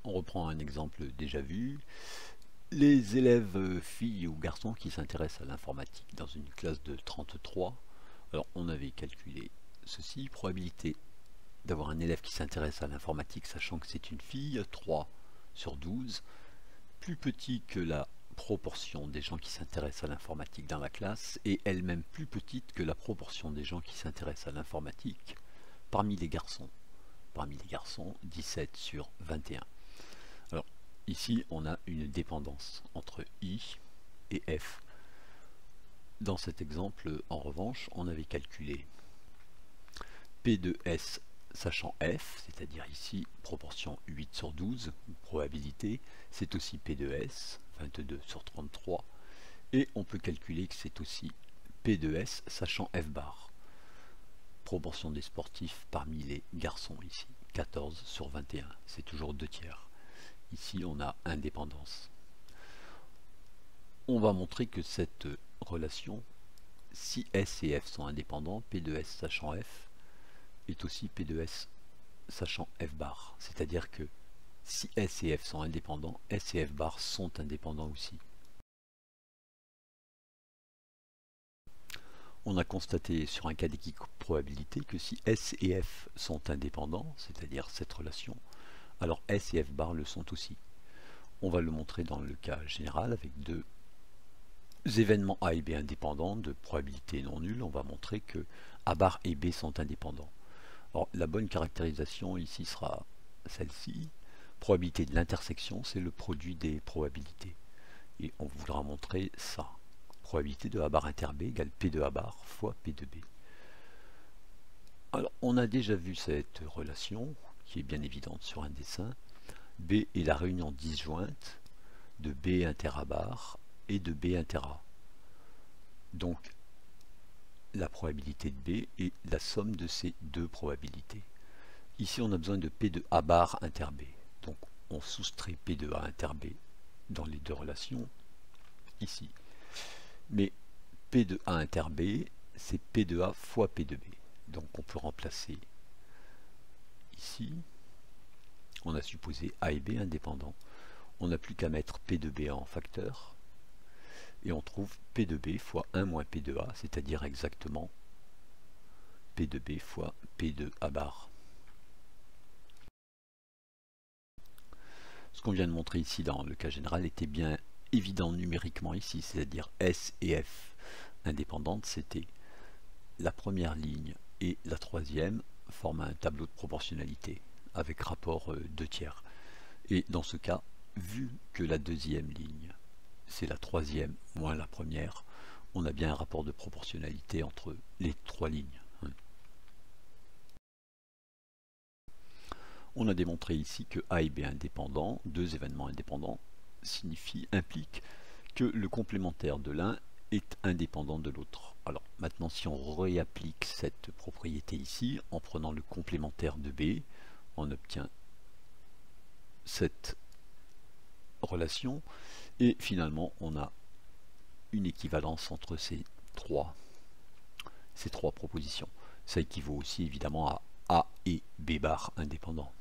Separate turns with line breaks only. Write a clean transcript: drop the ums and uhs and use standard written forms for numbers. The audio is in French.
On reprend un exemple déjà vu. Les élèves filles ou garçons qui s'intéressent à l'informatique dans une classe de 33. Alors on avait calculé ceci, probabilité d'avoir un élève qui s'intéresse à l'informatique sachant que c'est une fille, 3 sur 12, plus petit que la proportion des gens qui s'intéressent à l'informatique dans la classe et elle-même plus petite que la proportion des gens qui s'intéressent à l'informatique parmi les garçons. Parmi les garçons, 17 sur 21. Alors, ici, on a une dépendance entre I et F. Dans cet exemple, en revanche, on avait calculé P de S sachant F, c'est-à-dire ici, proportion 8 sur 12, probabilité, c'est aussi P de S, 22 sur 33, et on peut calculer que c'est aussi P de S sachant F bar, proportion des sportifs parmi les garçons ici, 14 sur 21, c'est toujours 2 tiers. Ici, on a indépendance. On va montrer que cette relation, si S et F sont indépendants, P de S sachant F est aussi P de S sachant F bar. C'est-à-dire que si S et F sont indépendants, S et F bar sont indépendants aussi. On a constaté sur un cas d'équiprobabilité que si S et F sont indépendants, c'est-à-dire cette relation, alors S et F bar le sont aussi. On va le montrer dans le cas général avec deux événements A et B indépendants de probabilité non nulle. On va montrer que A bar et B sont indépendants. Alors, la bonne caractérisation ici sera celle-ci. Probabilité de l'intersection, c'est le produit des probabilités. Et on voudra montrer ça. Probabilité de A bar inter B égale P de A bar fois P de B. Alors, on a déjà vu cette relation, qui est bien évidente sur un dessin. B est la réunion disjointe de B inter A bar et de B inter A. Donc, la probabilité de B est la somme de ces deux probabilités. Ici, on a besoin de P de A bar inter B. Donc, on soustrait P de A inter B dans les deux relations, ici. Mais P de A inter B, c'est P de A fois P de B. Donc, on peut remplacer ici. On a supposé A et B indépendants. On n'a plus qu'à mettre P de B en facteur. Et on trouve P de B fois 1 moins P de A, c'est-à-dire exactement P de B fois P de A bar. Ce qu'on vient de montrer ici dans le cas général était bien évident numériquement ici, c'est-à-dire S et F indépendantes, c'était la première ligne et la troisième forment un tableau de proportionnalité avec rapport 2 tiers. Et dans ce cas, vu que la deuxième ligne c'est la troisième moins la première, on a bien un rapport de proportionnalité entre les trois lignes. On a démontré ici que A et B indépendants, deux événements indépendants, implique que le complémentaire de l'un est indépendant de l'autre. Alors maintenant, si on réapplique cette propriété ici, en prenant le complémentaire de B, on obtient cette relation, et finalement on a une équivalence entre ces trois propositions. Ça équivaut aussi évidemment à A et B bar indépendants.